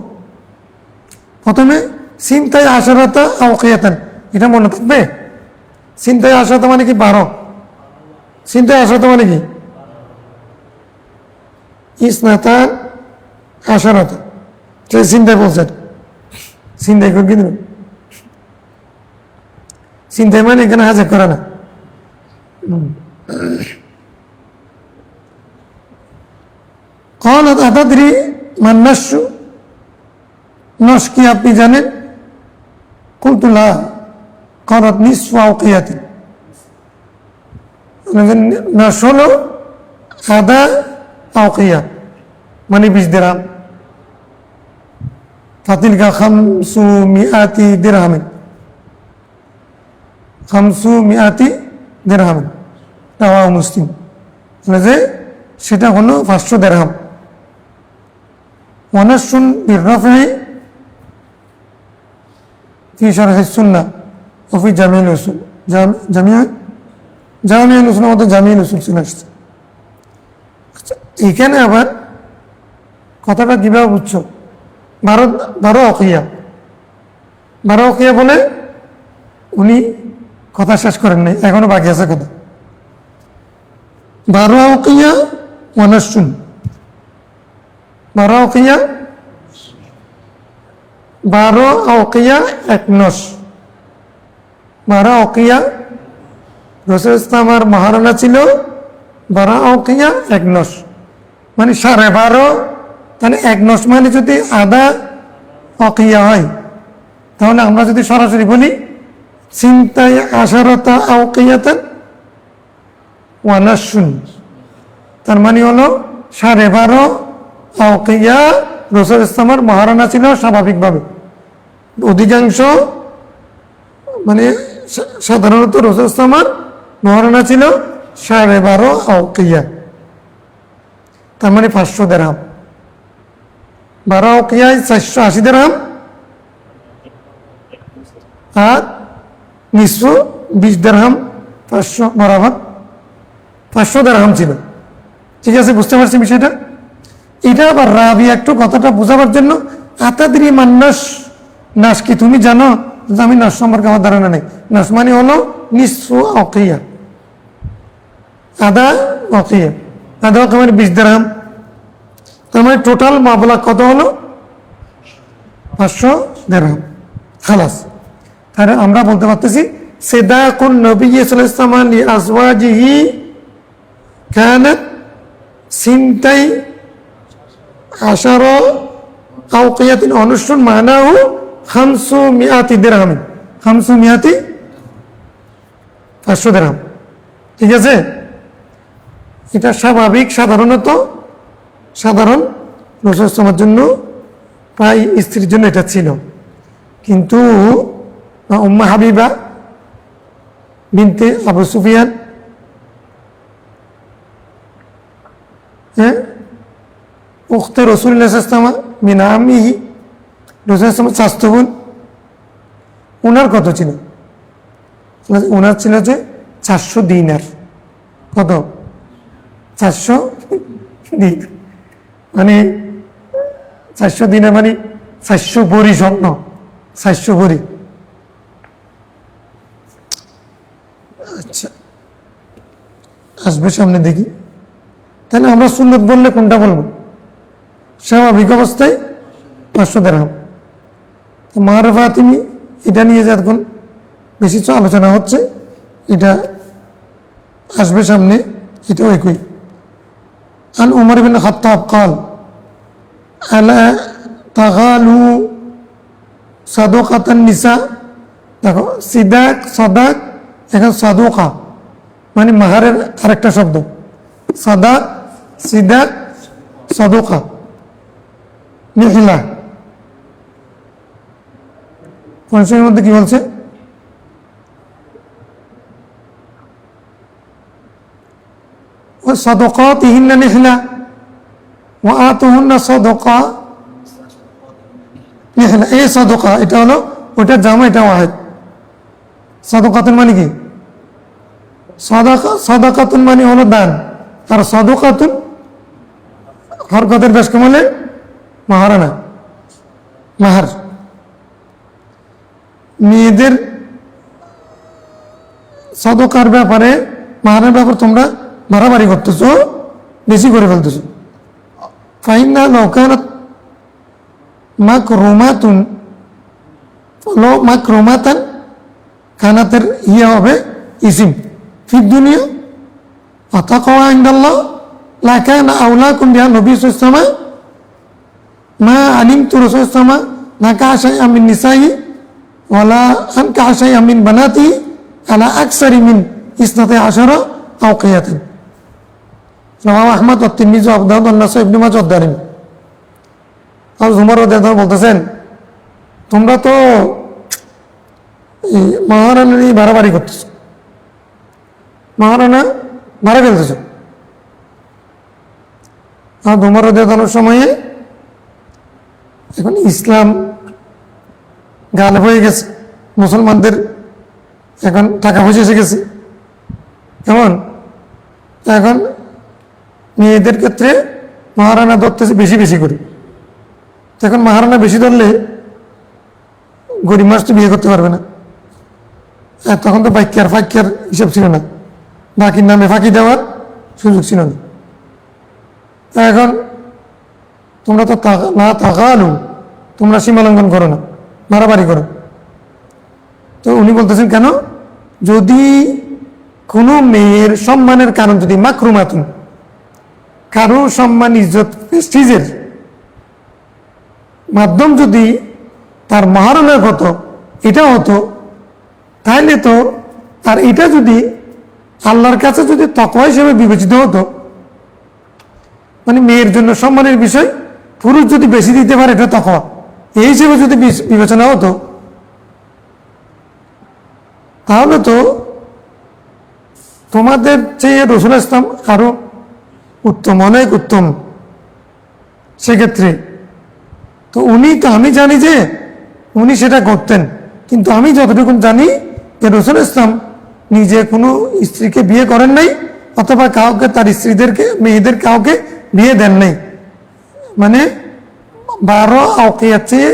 প্রথমে সিনতাই আশারাতা আওকিয়াতান, এটা মনে থাকবে। সিনতাই আশারাতা মানে কি? 12। সিনতাই আশারাতা মানে কি? ইসনাতান আশারাতা। চিন্তায় বলছেন, চিন্তায় করে কিন্তু চিন্তায় মানে এখানে হাজার করে না। قالت أتدري ما النش؟ নশ কি আপনি জানেন? قلت لا। قالت نصف أوقية। নশ হলো আধা আওকিয়া মানে 20 দিরহাম। ফাতিলকা 500 দিরহাম। 500 দিরহাম রাওয়াহু মুসলিম। যে সেটা হলো 500 দিরহাম। ওয়ানাসুন বিররাফি ফি শারহি সুন্নাহ ও ফি জামিউল উসুল। জামিউল উসুল মতো জামিউল উসুল শুনে আসছে। আচ্ছা, এখানে আবার কথাটা কিভাবে বুঝছো? 12 অকিয়া। 12 অকিয়া বলে উনি কথা শেষ করেন নাই, এখনো বাকি আছে কথা। 12 অকিয়া ওয়ানাসুন। 12 অকিয়া 12 অকিয়া 1 নস। 12 অকিয়া রাসূল ইসলামের মহারানা ছিল 12 অকিয়া 1 নস মানে 12.5। তাহলে 1 নস মানে যদি আধা অকিয়া হয়, তাহলে আমরা যদি সরাসরি বলি সিনতাই আশারাতা আওকিয়াতান ওয়া নাসুন, তার মানে হলো 12.5 অকিয়া রাসূল ইসলামের মহারানা ছিল স্বাভাবিকভাবে। অধিকাংশ মানে সাধারণত রাসূল ইসলামের মহারানা ছিল 12.5 অকিয়া, তার মানে 500 দিরহাম। 12 অকিয়ায় 480 দিরহাম আর নিঃস্ব 20 দিরহাম 500 বরাবর 500 দিরহাম ছিল। ঠিক আছে, বুঝতে পারছি বিষয়টা। এটা আবার রাবি একটু কথাটা বোঝাবার জন্য আতাদরি মান্নাস, নাস কি তুমি জানো? আমি নাস সম্পর্কে আমার ধারণা নেই। নাস মানে হলো নিঃস্ব অকিয়া, আধা অকিয়া। আধা অকিয়া মানে 20 দিরহাম। তার মানে টোটাল মাবলা কত হলো? 500 দিরহাম। খালাস। তাহলে আমরা বলতে পারতেছি সিদাকুন নবী সাল্লাল্লাহু আলাইহি ওয়াসাল্লাম লিআজওয়াজিহি কানাত সিনতাই আশারা আওকিয়াতিন অনুসরণ মানাহু 500 দিরহাম, 500 দিরহাম। ঠিক আছে, এটা স্বাভাবিক, সাধারণ রাসূলের জন্য, প্রায় স্ত্রীর জন্য এটা ছিল। কিন্তু উম্মে হাবিবা বিনতে আবু সুফিয়ান, উখতে রাসূলুল্লাহ সাল্লাল্লাহু আলাইহি ওয়াসাল্লাম মিন আমিহি, রাসূলের স্বাস্থ্য বোন, ওনার কত ছিল? ওনার ছিল যে 400 দিনার। কত? 400 দিনার, মানে 400 দিনার মানে 400 ভরি স্বর্ণ, 400 ভরি। আচ্ছা, আসবে সামনে দেখি। তাহলে আমরা সুন্নত বললে কোনটা বলবো? স্বাভাবিক অবস্থায় 500 দিরহাম। মাহরে ফাতিমি এটা নিয়ে যখন বেশি আলোচনা হচ্ছে, এটা আসবে সামনে, এটাও একই। আন উমর ইবনে খাত্তাব قال আলা তাগালু সাদাকাতান নিসা। দেখো, সিদাক সাদাক, এখন সাদুকা মানে মাহারের আরেকটা শব্দ। সাদাক, সিদাক, সাদুকা, নিহিলা। কোন সময়ের মধ্যে কি বলছে? সাদাকাতিহিন্না নিহিলা ওয়া আতুহুন্না সাদাকা নিহিলা। এই সাদাকা এটা হলো ওটা জামা, এটা ওয়াহিদ। সাদাকাতুন মানে কি? সাদাকাতুন মানে হলো দান, আর সাদাকাতুন হরকতের বেশ কমলে মাহারানা, মাহার। মেয়েদের সাদাকার ব্যাপারে, মাহারের ব্যাপারে তোমরা বাড়াবাড়ি করতেছো, বেশি করে ফেলতেছো। ফাইন্না লাউকানাত মাকরুমাতুন, মাকরুমাতান, খানাতের ইয়ে হবে ইসিম ফিদ দুনিয়া, আতাকওয়া ইনদাল্লাহ লাকানা আওলাকুম বিহা। নবী সাল্লাল্লাহু আলাইহি ওয়াসাল্লাম মা আলিমতু রাসূলুল্লাহ সাল্লাল্লাহু আলাইহি ওয়াসাল্লাম নাকাহা শাইআন মিন নিসাইহি ওয়ালা আনকাহা শাইআন মিন বানাতিহি আলা আকসারি মিন 12 আওকিয়াতান। রাওয়াহু আহমদ ওয়া তিরমিজি ওয়া আবু দাউদ ওয়া নাসাই ইবনে মাজাহ ওয়া দারিমি। আর উমর রাদিয়াল্লাহু আনহু বলতেছেন, তোমরা তো মাহারানা নিয়ে বাড়াবাড়ি করতেছ, মাহারানা বাড়া ফেলতেছ। আর উমর রাদিয়াল্লাহু আনহুর সময়ে এখন ইসলাম গালেব হয়ে গেছে, মুসলমানদের এখন টাকা পয়সা এসে গেছে। কেমন? এখন মেয়েদের ক্ষেত্রে মাহারানা ধরতেছে বেশি বেশি করে। এখন মাহারানা বেশি ধরলে গরিব মানুষ তো বিয়ে করতে পারবে না। তখন তো ফাঁকিয়ার হিসাব ছিল না, বাকির নামে ফাঁকি দেওয়ার সুযোগ ছিল না। এখন তোমরা তো না তাকালু, তোমরা সীমালঙ্ঘন করো না, মারামারি করো। তো উনি বলতেছেন কেন? যদি কোনো মেয়ের সম্মানের কারণ, যদি মাকরুমাতুন, কারো সম্মান, ইজ্জত, প্রেস্টিজের মাধ্যম যদি তার মাহারানার হতো, এটা হতো, তাহলে তো আর এটা যদি আল্লাহর কাছে যদি তাকওয়া হিসেবে বিবেচিত হতো, মানে মেয়ের জন্য সম্মানের বিষয় পুরুষ যদি বেশি দিতে পারে, এটা তাকওয়া এই হিসেবে যদি বিবেচনা হতো, তাহলে তো তোমাদের চেয়ে রাসূল ইসলাম আরো উত্তম, অনেক উত্তম সেক্ষেত্রে। তো উনি তো, আমি জানি যে উনি সেটা করতেন, কিন্তু আমি যতটুকু জানি যে রাসূল ইসলাম নিজে কোনো স্ত্রীকে বিয়ে করেন নাই, অথবা কাউকে তার স্ত্রীদেরকে, মেয়েদের কাউকে বিয়ে দেন নাই। মানে 12 আওকিয়ার চেয়ে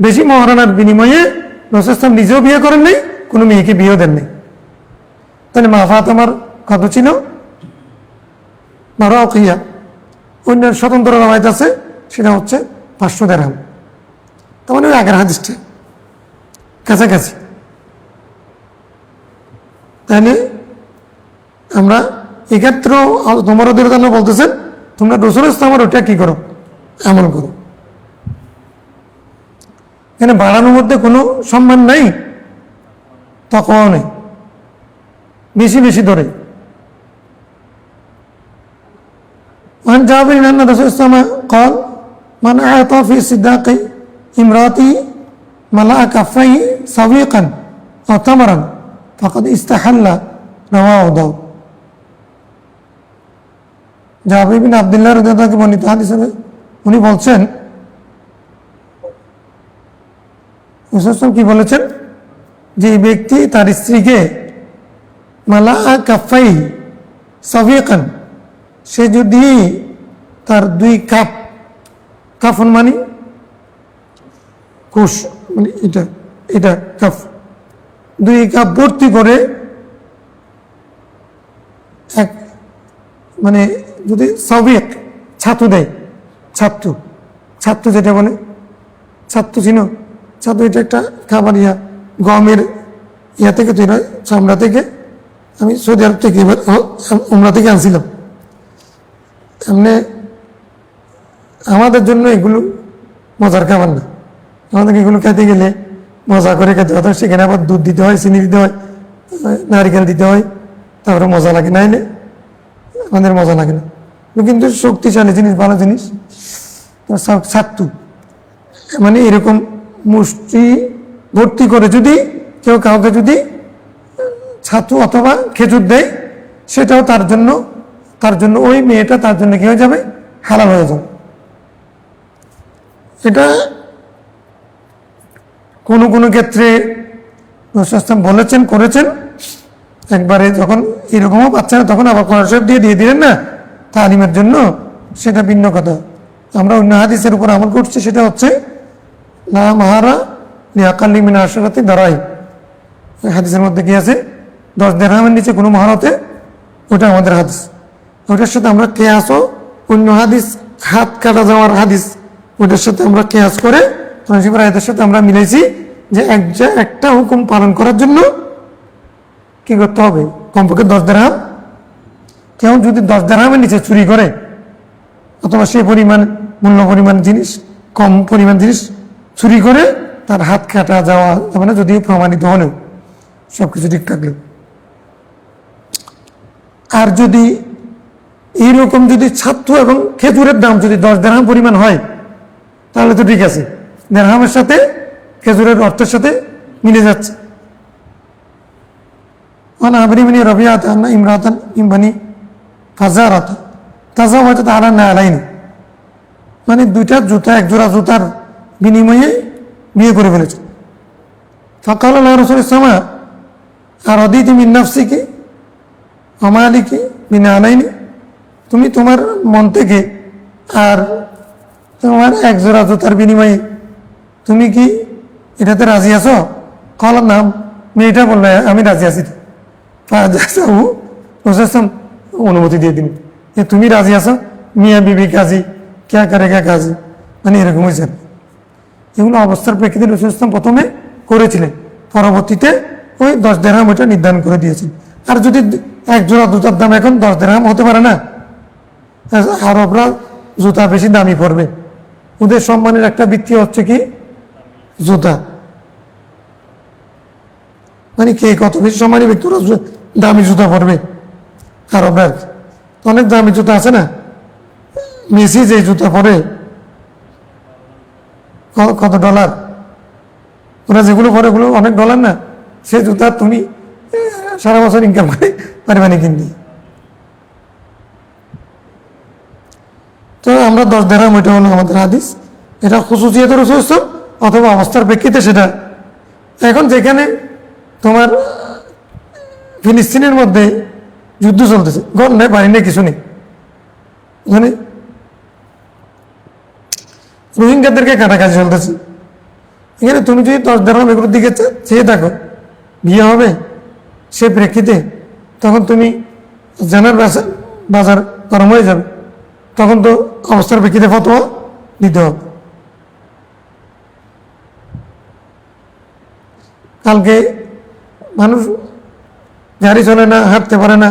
বেশি মহারানার বিনিময়ে রাসূল ইসলাম নিজেও বিয়ে করেন নাই, কোনো মেয়েকে বিয়েও দেন নাই। তাহলে মা ফাতেমার কত ছিল? 12 আওকিয়া। অন্য স্বতন্ত্র রওয়ায়াত আছে, সেটা হচ্ছে 500 দিরহাম। তার মানে ওই আগের হাদিসটা কাছাকাছি। তাহলে আমরা এক্ষেত্রেও তোমার ওদের জন্য বলতেছেন তোমরা রসুল ইসলামের ওটা কি করো, আমল করো। এখানে বাড়ানোর মধ্যে কোনো সম্মান নাই, তকওয়া নেই, বেশি বেশি ধরে। وعن جابر أن الرسول صلى الله عليه وسلم قال من أعطى في صداق امرأته ملأ كفيه سويقا أو تمرا فقد استحل رواه داود। জাবির বিন আব্দুল্লাহ রাদিয়াল্লাহু আনহু বর্ণিত হাদিসে উনি বলছেন রাসূল কি বলেছেন যে এই ব্যক্তি তার স্ত্রীকে মালা কাফাই সাবিকান, সে যদি তার 2 কাপ, কাফন মানে কোষ, মানে এটা কাপ, 2 কাপ ভর্তি করে এক, মানে যদি সাবিক ছাতু দেয়, ছাতু যেটা বলে, ছাতু চিনো? ছাতু এটা একটা খাবার, গমের থেকে তৈরি হয়, চামড়া থেকে। আমি সৌদি আরব থেকে এবার উমরা থেকে আনছিলাম। এমনি আমাদের জন্য এগুলো মজার খাবার না, আমাদেরকে এগুলো খেতে গেলে মজা করে খেতে হয়। সেখানে আবার দুধ দিতে হয়, চিনি দিতে হয়, নারিকেল দিতে হয়, তারপরে মজা লাগে, নাইলে আমাদের মজা লাগে না। কিন্তু শক্তিশালী জিনিস, ভালো জিনিস। ছাতু মানে এরকম মুষ্টি ভর্তি করে যদি কেউ কাউকে যদি ছাতু অথবা খেজুর দেয়, সেটাও তার জন্য ওই মেয়েটা তার জন্য কি হয়ে যাবে, হালাল হয়ে যাবে। এটা কোনো ক্ষেত্রে রাসূল বলেছেন, করেছেন। একবারে যখন এরকমও পাচ্ছেন তখন আবার কোরআন শরীফ দিয়ে দিলেন না তালিমের জন্য, সেটা ভিন্ন কথা। আমরা অন্য হাদিসের উপর আমল করছি, সেটা হচ্ছে লা মাহারা লিআকাল্লি মিন আশরাতি দারাই। হাদিসের মধ্যে কি আছে, 10 দিরহামের নিচে কোনো মহারতে, ওটা আমাদের হাদিস। ওটার সাথে আমরা কেয়াসও, অন্য হাদিস হাত কাটা যাওয়ার হাদিস, ওটার সাথে আমরা কেয়াস করে এদের সাথে আমরা মিলাইছি যে একটা হুকুম পালন করার জন্য কি করতে হবে, কমপক্ষে 10 দিরহাম। কেউ যদি 10 দিরহামের নিচে চুরি করে অথবা সেই মূল্য পরিমাণ জিনিস, কম পরিমাণ জিনিস চুরি করে, তার হাত কাটা যাওয়া মানে যদিও প্রমাণিত হলেও সবকিছু ঠিক থাকলেও। আর যদি এইরকম যদি ছাতু এবং খেজুরের দাম যদি 10 দিরহাম পরিমাণ হয়, তাহলে তো ঠিক আছে, দিরহামের সাথে খেজুরের অর্থের সাথে মিলে যাচ্ছে। মানে 2টা জুতা, 1 জোড়া জুতার বিনিময়ে বিয়ে করে ফেলেছে। ফাকাল আল্লাহ রাসূল সামা আর অদিতি মিন নাফসিকি আমালিকি বিনা আলাইনি, তুমি তোমার মন থেকে আর তোমার 1 জোড়া জুতার বিনিময়ে তুমি কি এটাতে রাজি আছো? কলার নাম, মেয়েটা বললো আমি রাজি আছি। অনুমতি দিয়ে দিন যে তুমি রাজি আছো, মিয়া বিবি কাজী, কে করেগা কাজী, মানে এরকম হয়েছে। এগুলো অবস্থার প্রেক্ষিতে রাসূল সাল্লাল্লাহু আলাইহি ওয়াসাল্লাম প্রথমে করেছিলেন, পরবর্তীতে ওই 10 দিরহাম ওটা নির্ধারণ করে দিয়েছেন। আর যদি 1 জোড়া জুতার দাম এখন 10 দিরহাম হতে পারে না, আরবরা জুতা বেশি দামি পড়বে, ওদের সম্মানের একটা ভিত্তি হচ্ছে কি জুতা, মানে কে কত বেশি সম্মানী ব্যক্তি দামি জুতা পরবে। আরবরা অনেক দামি জুতা আছে না, মেসি যে জুতা পরে কত ডলার, ওরা যেগুলো পরে ওগুলো অনেক ডলার না, সে জুতা তুমি সারা বছর ইনকাম করে পারবে না কিনতে। তো আমরা 10 দিরহাম, ওইটা হলো আমাদের হাদিস। এটা খুসুসিয়াত রাসূল অথবা অবস্থার প্রেক্ষিতে সেটা। এখন যেখানে তোমার ফিলিস্তিনের মধ্যে যুদ্ধ চলতেছে, ঘর নেই, বাড়ি নেই, কিছু নেই, মানে রোহিঙ্গাদেরকে কাটাকাটি চলতেছে, এখানে তুমি যদি 10 দিরহাম এগুলোর দিকে চেয়ে থাকো, বিয়ে হবে সে প্রেক্ষিতে, তখন তুমি জানার বাজার গরম হয়ে যাবে, তখন তো অবস্থার প্রেক্ষিতে ফতোয়া দিতে হবে। কালকে মানুষ গাড়ি চলে না, হাঁটতে পারে না,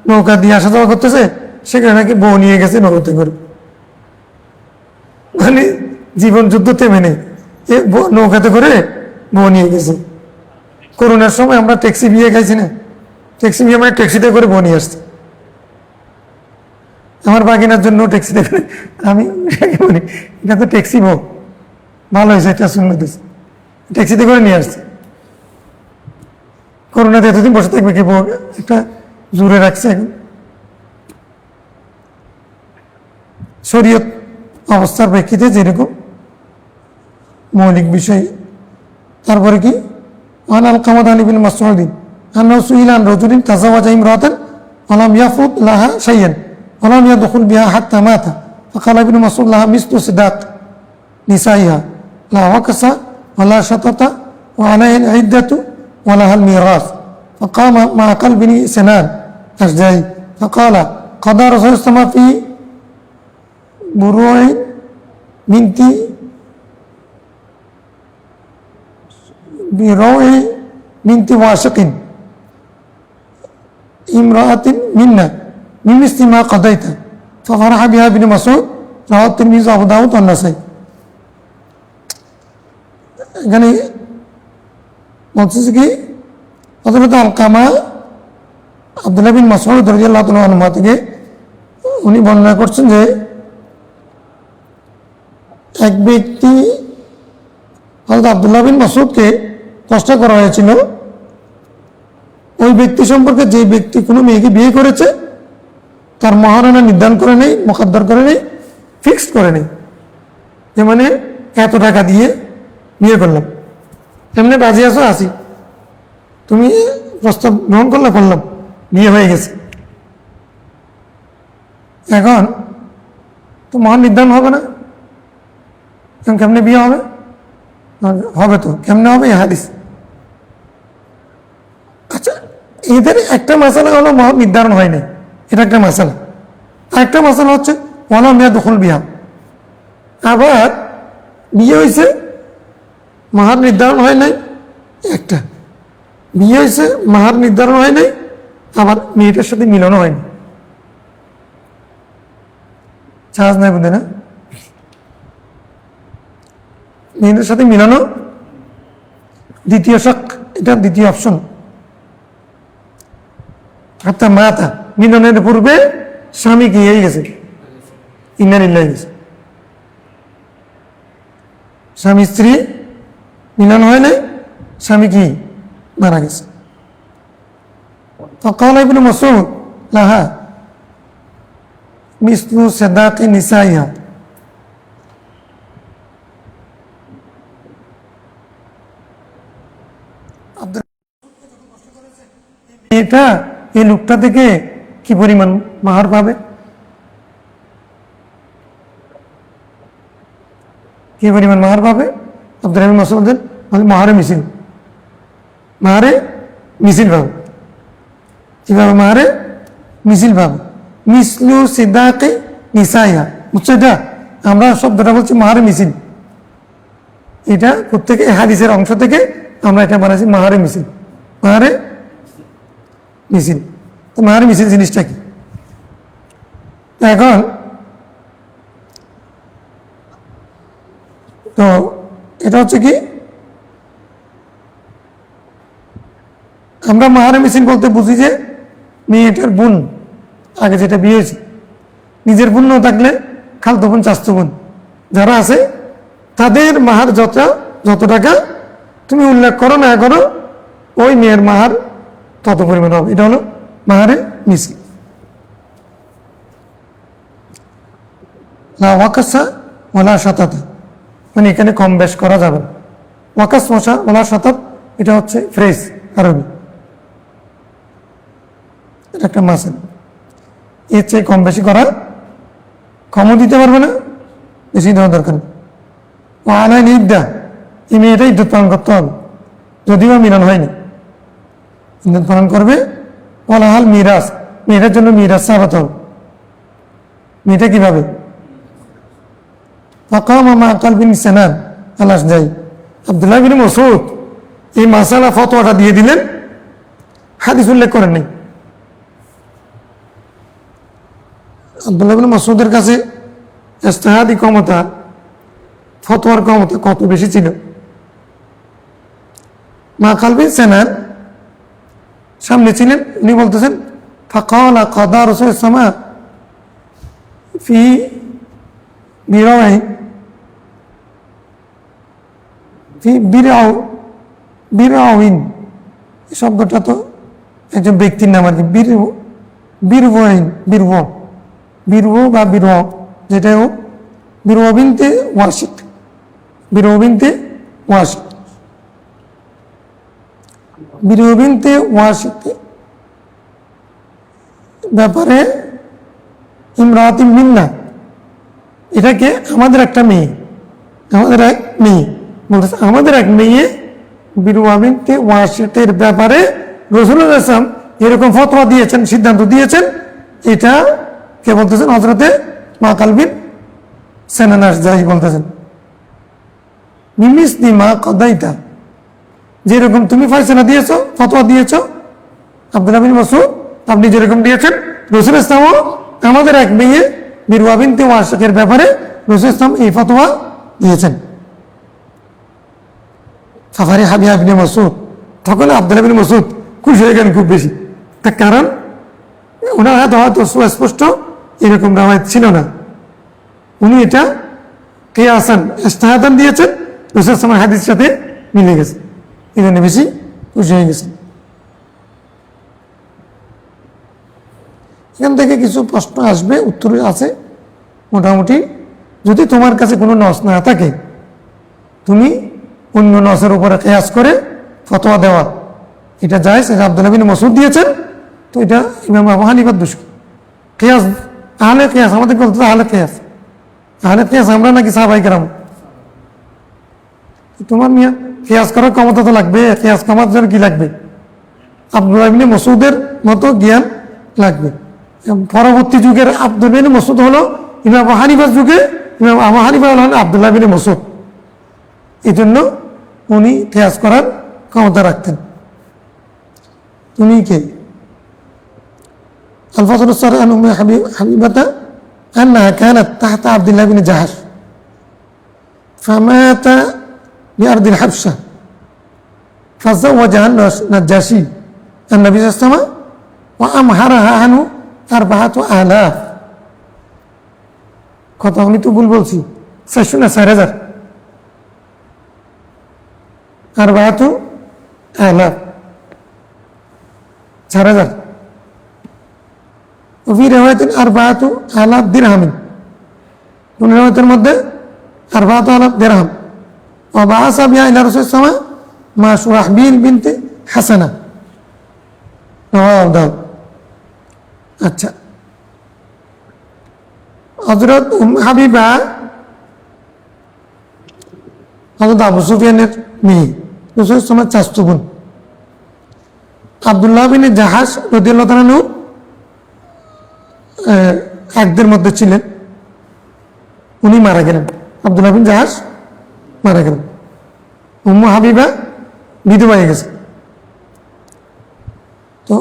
নৌকা দিয়ে আসা যাওয়া করতেছে, সেখানে নাকি বউ নিয়ে গেছে নৌকাতে করে। মানে জীবন যুদ্ধ থেমে নেই, নৌকাতে করে বউ নিয়ে গেছে। করোনার সময় আমরা ট্যাক্সি বিয়ে খাইছি না, ট্যাক্সি বিয়ে মানে ট্যাক্সিতে করে বউ নিয়ে আসছে। আমার বাগিনার জন্য ট্যাক্সিতে করে, আমি বলি এটা তো ট্যাক্সি বউ, ভালো হয়েছে, এটা শুনে দিচ্ছে, ট্যাক্সিতে করে নিয়ে আসছে। করোনাতে এতদিন বসে থাকবে কি বউ, একটা জোরে রাখছে। এখন শরীয়ত অবস্থার প্রেক্ষিতে যেরকম মৌলিক বিষয়। তারপরে কি আন আলকামা বিন মাসউদ আন্নাহু সুইলা আন রাজুলিন তাযাওয়াজা ইমরাতান ওয়া লাম ইয়াফুত লাহা শাইয়ান ওয়া লাম ইয়াদখুল বিহা হাত্তা মাতা ফাকালা ইবনু মাসউদ লাহা মিসলু সিদাক নিসাইহা লা ওয়াকসা ওয়া লা শাতাতা ওয়া আলাইহি আল-ইদ্দাতু ওয়া লাহা আল-মিরাস فقام مع قلب بن سنان أشجعي فقال قضى رسول الله صلى الله عليه وسلم في بروع بنت بروع بنت واشق امرأة منا من مثل ما قضيت ففرح بها ابن مسعود رواه الترمذي وابو داود والنسائي। এখানে বলতেছে কি হযরত আলকামা আব্দুল্লাহ বিন মাসউদ রাদিয়াল্লাহু তাআলা আনহু থেকে উনি বর্ণনা করছেন যে এক ব্যক্তি হযরত আব্দুল্লাহ বিন মাসউদকে কষ্ট করা হয়েছিল। ওই ব্যক্তি সম্পর্কে যে ব্যক্তি কোনো মেয়েকে বিয়ে করেছে তার মহারণা নির্ধারণ করে নেই, মুকদ্দর করে নেই, ফিক্সড করে নেই, যে মানে এত টাকা দিয়ে বিয়ে করলাম, এমনি রাজি আছো আসি, তুমি প্রস্তাব গ্রহণ করলাম, বিয়ে হয়ে গেছে। এখন তো মহান নির্ধারণ হবে না, কেমনে বিয়ে হবে? হবে তো, কেমনে হবে? হাদিস। আচ্ছা, এদের একটা মাসালা হলো মহান নির্ধারণ হয় নাই, এটা একটা মাসালা। আরেকটা মাসালা হচ্ছে ওয়ালা মিয়া দখল বিয়া, আবার বিয়ে হয়েছে মাহার নির্ধারণ হয় নাই। একটা বিয়ে হয়েছে মাহার নির্ধারণ হয় নাই, আবার মেয়েটার সাথে মিলনও হয়নি। চার্জ নাই বুঝে না, মেয়েদের সাথে মিলানো দ্বিতীয় শক, এটা দ্বিতীয় অপশন। হাত্তা মাতা, মিলনের পূর্বে স্বামী কি হয়ে গেছে, ইন্নালিল্লাহি গেছে, স্বামী স্ত্রী মিলন হয় নাই, স্বামী কি মারা গেছে। ফাকালা ইবনু মাসউদ লাহা মিসলু সাদাকি নিসাইহা, এটা এই লোকটা থেকে কি পরিমাণ মাহার পাবে, কি পরিমাণ মাহার পাবে? আব্দুল্লাহ বিন মাসউদ মাহারে মিছিল, মাহারে মিছিল পাবে। কিভাবে মাহারে মিছিল পাবে? মিসলু সিদাকে নিসাইহা, বুঝছো? এটা আমরা শব্দটা বলছি মাহারে মিছিল, এটা প্রত্যেকে হাদিসের অংশ থেকে আমরা এটা বানাইছি মাহারে মিছিল, মাহারে মিছিল। তো মাহারে মিছিল জিনিসটা কি? এখন তো এটা হচ্ছে কি, আমরা মাহারে মিছিল বলতে বুঝি যে মেয়েটার বোন, আগে যেটা বিয়ে হয়েছে, নিজের বোন না থাকলে খালতো বোন, চাচতো বোন যারা আছে তাদের মাহার যত টাকা তুমি উল্লেখ করো না করো, ওই মেয়ের মাহার তত পরিমাণ হবে। এটা হলো মাহারে মিছিল। লা ওয়াকাসা ওয়ালা শাতাতা, মানে এখানে কম বেশ করা যাবে না। ওয়াকাস মশা ওয়ালা শাতাত, এটা হচ্ছে ফ্রেজ আরবি, এটা একটা মাসেল। এর চেয়ে কম বেশি করা, কমও দিতে পারবে না, বেশি দেওয়া দরকার নেই। ও আলাইন ইদ্দা, এই মেয়েটা ইদ্যুৎ পালন করতে হবে, যদিও মিলন হয়নি, ইদ্যুৎ পালন করবে। ওয়ালাহাল মিরাস, মেয়েটার জন্য মিরাস চাপাতে হবে। মেয়েটা কিভাবে? ফাকাম মা আকাল বিন সিনান আল আশজাই, আব্দুল্লাহ বিন মাসউদ এই মাসালা ফতোয়াটা দিয়ে দিলেন হাদিস উল্লেখ করেন নাই। আব্দুল্লাহ ইবনে মাসউদের কাছে ইজতিহাদি ক্ষমতা, ফতোয়ার ক্ষমতা কত বেশি ছিল। মাকাল বিন সিনান সামনে ছিলেন, উনি বলতেছেন ফাকালা কাদা রাসূলুল্লাহ সাল্লাল্লাহু আলাইহি ওয়াসাল্লাম ফি বিরাই ফি বিরাউ বিরাউইন, এই শব্দটা তো একজন ব্যক্তির নাম আর কি। বীরওয়াইন, বীরও বা বীর, যেটা ও বীরও বিনতে ওয়াশিদ, বীরও বিনতে ওয়াশিদ, বীরও বিনতে ওয়াশিদ ব্যাপারে ইমরাতিন মিন্না, এটাকে আমাদের একটা মেয়ে, আমাদের এক মেয়ে বলতেছে, আমাদের এক মেয়ে বীরওয়া বিনতে ওয়াশিদের ব্যাপারে রাসূলুল্লাহ সাল্লাল্লাহু আলাইহি ওয়াসাল্লাম এরকম ফতোয়া দিয়েছেন, সিদ্ধান্ত দিয়েছেন। এটা কে বলতেছেন? হযরতে মাকাল বিন সিনান আশজাই বলতেছেন মিমিসলি মা কাদাইতা, যেরকম তুমি ফয়সালা দিয়েছো, ফতোয়া দিয়েছো আব্দুল্লাহ বিন মাসউদ, আপনি যেরকম দিয়েছেন রাসূলুল্লাহ সাল্লাল্লাহু আলাইহি ওয়াসাল্লাম আমাদের এক মেয়ে বীরওয়া বিনতে ওয়াশিদের ব্যাপারে রাসূলুল্লাহ সাল্লাল্লাহু আলাইহি ওয়াসাল্লাম এই ফতোয়া দিয়েছেন। ফাফারি হাবিয়া ইবনে মাসউদ, তখন আব্দুল্লাহ বিন মাসউদ খুশি হয়ে গেলেন খুব বেশি। তার কারণ ওনার হাতে হয়তো সুস্পষ্ট এরকম রাওয়ায়াত ছিল না, উনি এটা কিয়াসান ইজতিহাদান দিয়েছেন, রাসূলুল্লাহ সাল্লাল্লাহু আলাইহি ওয়াসাল্লাম হাদিসের সাথে মিলে গেছে, এই জন্য বেশি খুশি হয়ে গেছেন। এখান থেকে কিছু প্রশ্ন আসবে, উত্তর আছে মোটামুটি। যদি তোমার কাছে কোনো নস না থাকে, তুমি অন্য নসের উপরে কিয়াস করে ফতোয়া দেওয়া, এটা জায়েজ। এটা আব্দুল্লাহ বিন মাসউদ দিয়েছেন, তো এটা ইমাম আবু হানিফার দোষ। কিয়াস আহলে কিয়াস, আমাদের বলতে আহলে কিয়াস, আহলে কিয়াস আমরা নাকি সাহাবায়ে কেরাম। তোমার নিয়ে কিয়াস করার ক্ষমতা তো লাগবে, কিয়াস কমার জন্য কি লাগবে? আব্দুল্লাহ বিন মাসউদের মতো জ্ঞান লাগবে। পরবর্তী যুগের আব্দুল্লাহ বিন মাসউদ হলো ইমাম আবু হানিফার যুগে, ইমাম আবু হানিফা হলেন আব্দুল্লাহ বিন মাসউদ, এই জন্য উনি কিয়াস করার ক্ষমতা রাখতেন। তুমি কে? الفصل الثاني عن أم حبيبة أنها كانت تحت عبد الله بن جحش فمات بأرض الحبشة فزوجها النجاشي النبي صلى الله عليه وسلم وأمهرها عنه 4000। কত আমি তো ভুল বলছি, 400 না 4000, 4000, 4000। وفي رواية 4000 درهم, কোন রওয়ায়াতের মধ্যে 4000 দিরহাম। وبعث بها إلى رسول الله مع شرحبيل بنت حسنة رواه أبو داود। আচ্ছা, হযরত হাবিবা হযরত আবু সুফিয়ানের মেয়ে, রাসূল সাল্লাল্লাহু আলাইহি ওয়াসাল্লামের চাচাতো বোন। আব্দুল্লাহ বিন জাহাশ রাদিয়াল্লাহু তাআলা আনহু একদের মধ্যে ছিলেন, উনি মারা গেলেন, আব্দুল্লাহ বিন জাহাশ মারা গেলেন, উম্মু হাবিবা বিধবা হয়ে গেছে। তো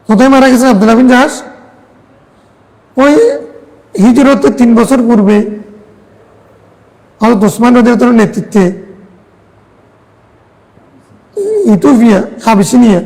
কোথায় মারা গেছে আব্দুল্লাহ বিন জাহাশ? ওই হিজরতের 3 বছর পূর্বে হযরত ওসমান রাদিয়াল্লাহু তাআলার নেতৃত্বে ইথিওপিয়া, আবিসিনিয়া